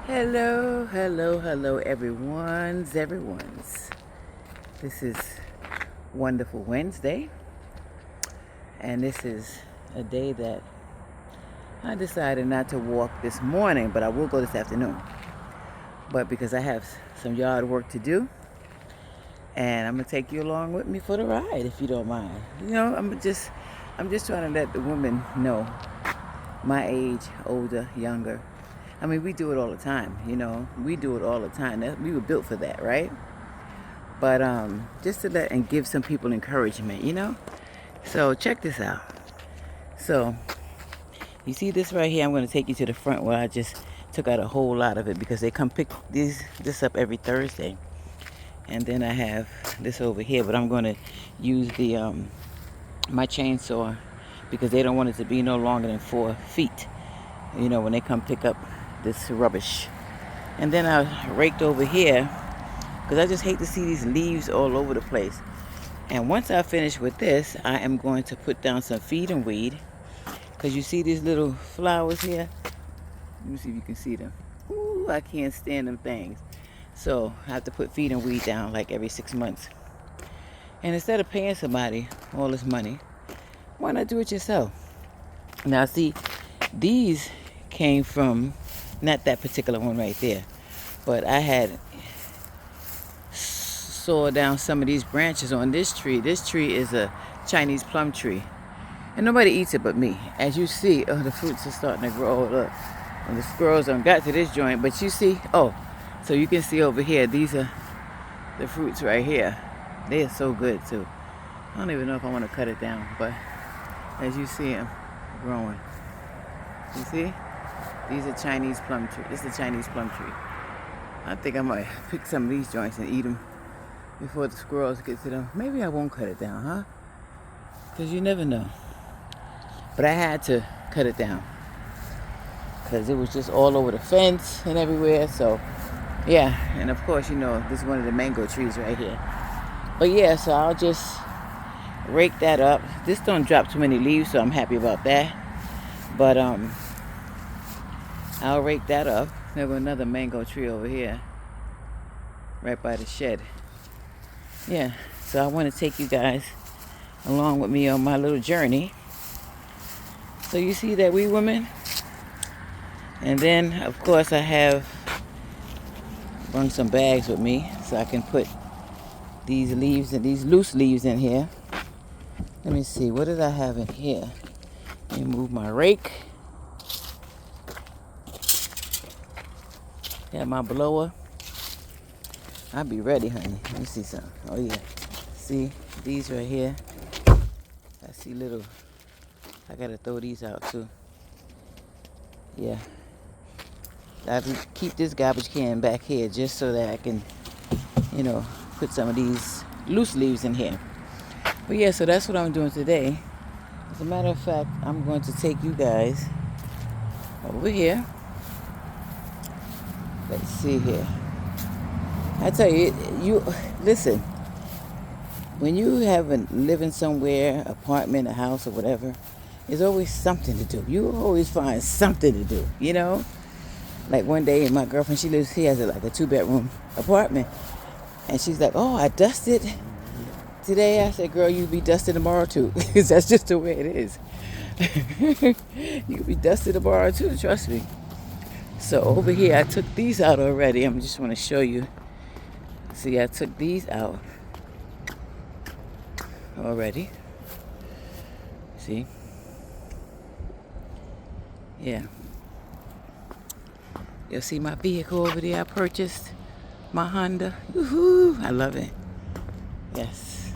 Hello, hello, hello, everyone's. This is Wonderful Wednesday, and this is a day that I decided not to walk this morning, but I will go this afternoon. But because I have some yard work to do, and I'm gonna take you along with me for the ride, if you don't mind. I'm just trying to let the women know, my age, older, younger. I mean, we do it all the time, We do it all the time. We were built for that, right? But just to let and give some people encouragement. So check this out. So you see this right here? I'm going to take you to the front where I just took out a whole lot of it because they come pick this up every Thursday. And then I have this over here, but I'm going to use the my chainsaw because they don't want it to be no longer than 4 feet. When they come pick up this rubbish. And then I raked over here because I just hate to see these leaves all over the place. And once I finish with this, I am going to put down some feed and weed. Because you see these little flowers here? Let me see if you can see them. Ooh, I can't stand them things. So I have to put feed and weed down like every 6 months. And instead of paying somebody all this money, why not do it yourself? Now see, these came from, not that particular one right there, but I had saw down some of these branches on this tree. This tree is a Chinese plum tree. And nobody eats it but me. As you see, the fruits are starting to grow. Look, and the squirrels don't got to this joint. But you see, so you can see over here, these are the fruits right here. They are so good too. I don't even know if I want to cut it down. But as you see them growing. You see? These are Chinese plum tree. This is a Chinese plum tree. I think I might pick some of these joints and eat them before the squirrels get to them. Maybe I won't cut it down, huh? Because you never know. But I had to cut it down because it was just all over the fence and everywhere. So, yeah. And of course, this is one of the mango trees right here. But yeah, so I'll just rake that up. This don't drop too many leaves, so I'm happy about that. But I'll rake that up. There's another mango tree over here right by the shed. Yeah, so I want to take you guys along with me on my little journey. So you see that wee woman? And then, of course, I have brought some bags with me so I can put these leaves and these loose leaves in here. Let me see, what did I have in here? Let me move my rake. Got my blower. I'll be ready, honey. Let me see something. Oh, yeah. See, these right here. I see little, I gotta throw these out too. Yeah. I keep this garbage can back here just so that I can, put some of these loose leaves in here. But yeah, so that's what I'm doing today. As a matter of fact, I'm going to take you guys over here. Let's see here. I tell you listen. When you have living somewhere, apartment, a house, or whatever, there's always something to do. You always find something to do, Like one day, my girlfriend, she has like a 2-bedroom apartment. And she's like, oh, I dusted today. I said, girl, you'll be dusted tomorrow too. Because that's just the way it is. You'll be dusted tomorrow too, trust me. So over here, I took these out already. I just want to show you. See, I took these out already. See? Yeah. You'll see my vehicle over there I purchased. My Honda. Woohoo! I love it. Yes.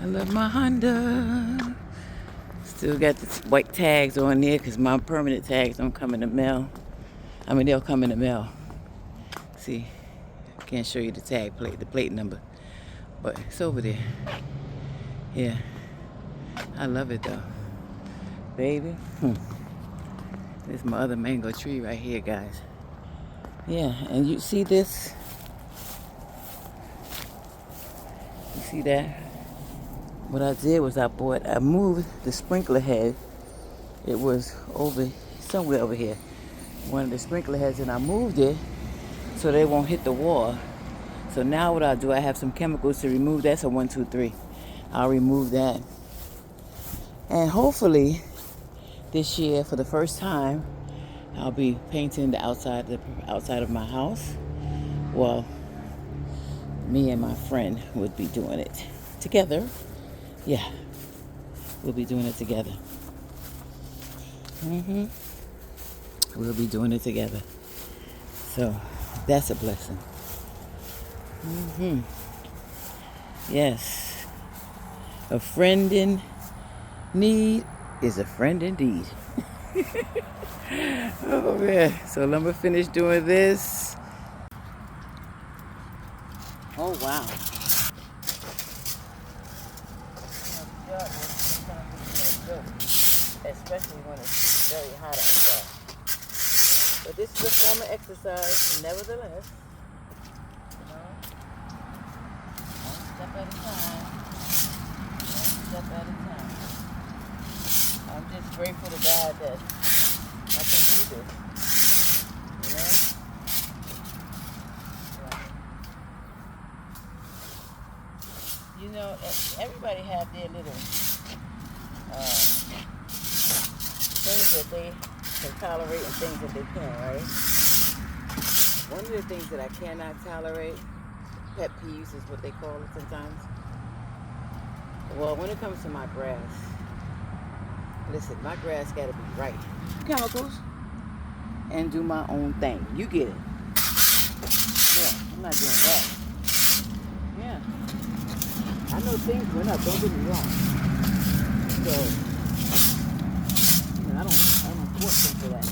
I love my Honda. Still got the white tags on there because my permanent tags don't come in the mail. I mean, they'll come in the mail. See? I can't show you the tag plate, the plate number. But it's over there. Yeah. I love it though. Baby. This is my other mango tree right here, guys. Yeah, and you see this? You see that? What I did was I moved the sprinkler head. It was somewhere over here. one of the sprinkler heads, and I moved it so they won't hit the wall. So now what I'll do, I have some chemicals to remove that. So 1, 2, 3. I'll remove that. And hopefully this year, for the first time, I'll be painting the outside of my house. Well, me and my friend would be doing it together. Yeah, we'll be doing it together. We'll be doing it together. So that's a blessing. Yes. A friend in need is a friend indeed. Oh man. So I'm gonna finish doing this. Oh wow. Especially when it's very hot outside. But this is a form of exercise, nevertheless. You know, one step at a time. One step at a time. I'm just grateful to God that I can do this. You know? Yeah. You know, everybody have their little things that they can tolerate and things that they can't, right? One of the things that I cannot tolerate, pet peeves is what they call it sometimes. Well, when it comes to my grass, listen, my grass got to be right. Chemicals and do my own thing. You get it. Yeah, I'm not doing that. Yeah. I know things went up, don't get me wrong. So, I don't force them for that.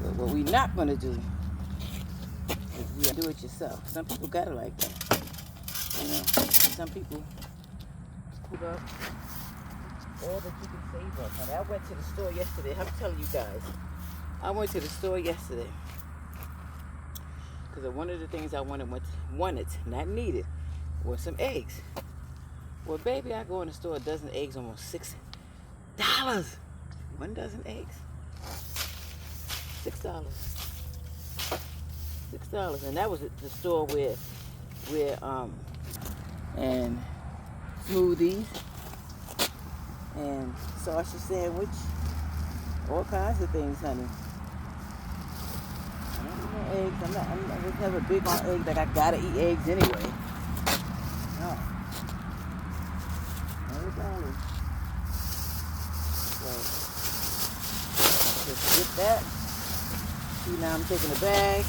But what we're not going to do is we do it yourself. Some people got it like that. You know, some people put up all that you can save up. I went to the store yesterday. I'm telling you guys, I went to the store yesterday because one of the things I wanted, not needed, was some eggs. Well, baby, I go in the store, a dozen eggs, almost $6. 1 dozen eggs. $6. $6. And that was at the store where and smoothies and sausage sandwich, all kinds of things, honey. I don't eat no eggs. I was never big on eggs, like I gotta eat eggs anyway. No. $1. So just get that. See, now I'm taking a bag.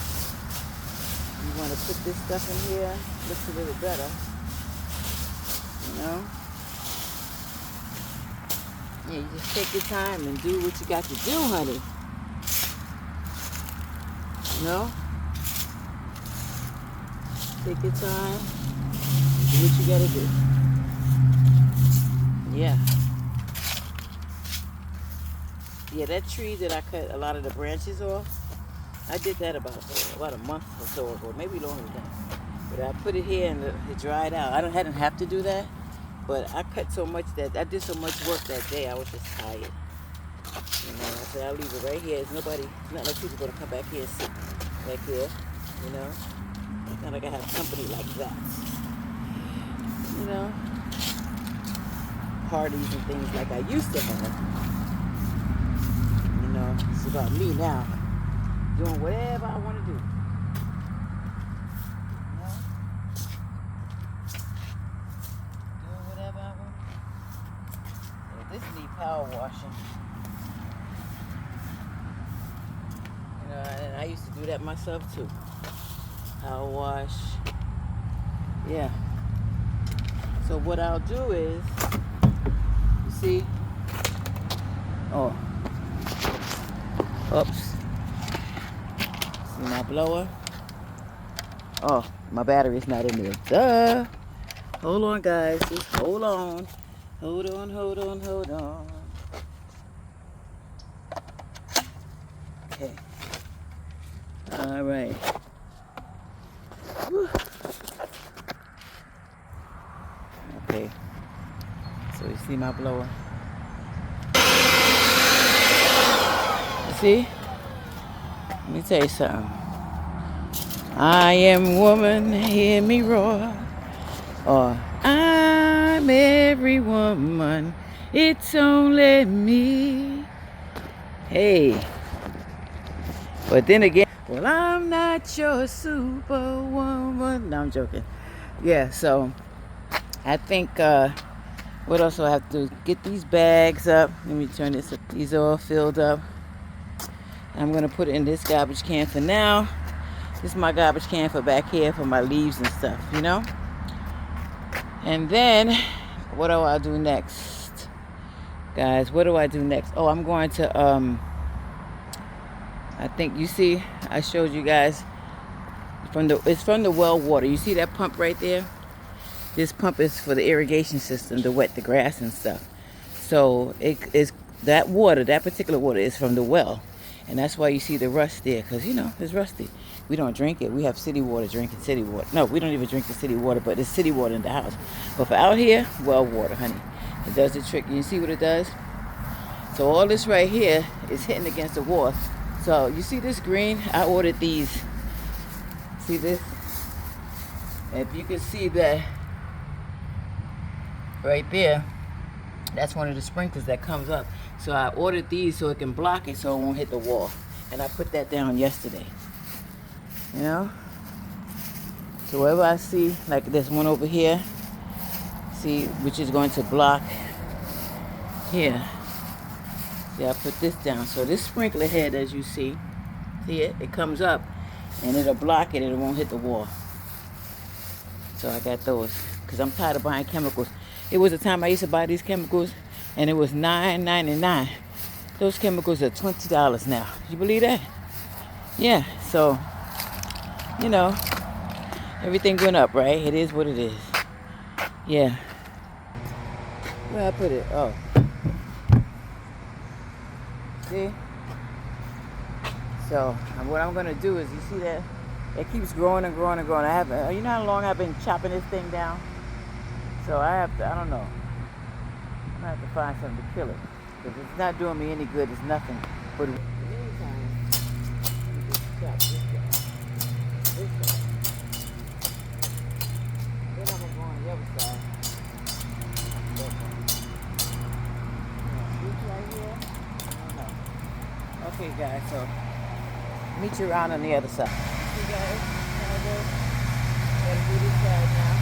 You want to put this stuff in here. Looks a little better. You know? Yeah, you just take your time and do what you got to do, honey. You know? Take your time. Do what you got to do. Yeah. Yeah, that tree that I cut a lot of the branches off, I did that about a month or so ago, maybe longer than that. But I put it here and it dried out. I hadn't have to do that, but I cut so much that I did so much work that day. I was just tired. You know, I said I'll leave it right here. It's not like people gonna come back here and sit back here. You know, it's not like I have company like that. You know, parties and things like I used to have. You know, it's about me now, doing whatever I want to do. You know? Doing whatever I want to do. Yeah, this needs power washing. You know, and I used to do that myself too. Power wash. Yeah. So what I'll do is, you see, oops. See my blower? Oh, my battery's not in there. Duh. Hold on, guys. Just hold on. Hold on. Okay. All right. Whew. Okay. So you see my blower? You see? Let me tell you something. I am woman, hear me roar. Or I'm every woman, it's only me. Hey. But then again, well, I'm not your superwoman. No, I'm joking. Yeah, so I think, what else do I have to do? Get these bags up. Let me turn this up. These are all filled up. I'm going to put it in this garbage can for now. This is my garbage can for back here for my leaves and stuff, you know? And then, what do I do next? Guys, what do I do next? Oh, I'm going to, I think, you see, I showed you guys, it's from the well water. You see that pump right there? This pump is for the irrigation system to wet the grass and stuff. So it is that water, that particular water is from the well. And that's why you see the rust there, because, you know, it's rusty. We don't drink it. We have city water, drinking city water. No, we don't even drink the city water, but it's city water in the house. But for out here, well water, honey. It does the trick. You see what it does? So all this right here is hitting against the wall. So you see this green? I ordered these. See this? If you can see that right there, that's one of the sprinklers that comes up. So I ordered these so it can block it so it won't hit the wall. And I put that down yesterday. You know? So wherever I see, like there's one over here, see, which is going to block here. See, I put this down. So this sprinkler head, as you see it, it comes up and it'll block it and it won't hit the wall. So I got those because I'm tired of buying chemicals. It was a time I used to buy these chemicals and it was $9.99. Those chemicals are $20 now. You believe that? Yeah, so, you know, everything went up, right? It is what it is. Yeah. Where I put it? Oh. See? So, what I'm going to do is, you see that? It keeps growing and growing and growing. I haven't, you know how long I've been chopping this thing down? So I have to, I don't know. I'm going to have to find something to kill it. Because it's not doing me any good. It's nothing. But in the meantime, let me just chop this guy. This side. Then I'm going to go on the other side. This right here? I don't know. Okay, guys, so meet you around on the other side. See, guys? Gotta do this side now.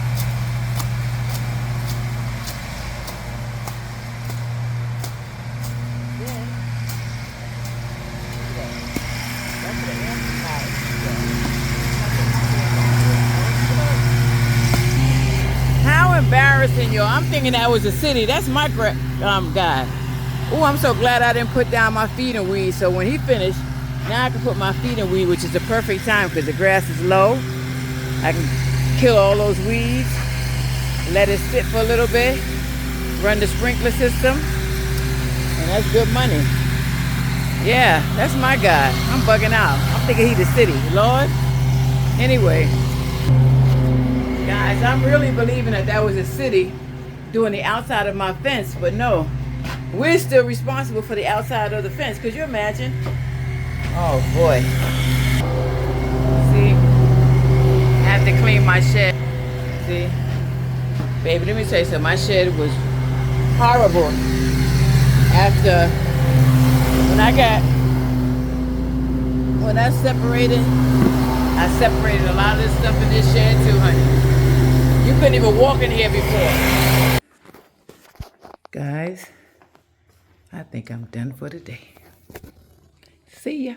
How embarrassing, yo. I'm thinking that was a city. That's my guy. Oh, I'm so glad I didn't put down my feeding weed. So when he finished, now I can put my feeding weed, which is the perfect time because the grass is low. I can kill all those weeds, let it sit for a little bit, run the sprinkler system, and that's good money. Yeah, that's my guy. I'm bugging out. I'm thinking he's the city. Lord. Anyway, guys, I'm really believing that was a city doing the outside of my fence, but no. We're still responsible for the outside of the fence. Could you imagine? Oh, boy. See? I have to clean my shed. See? Baby, let me tell you something. My shed was horrible after when I separated a lot of this stuff in this shed too, honey. You couldn't even walk in here before. Guys, I think I'm done for today. See ya.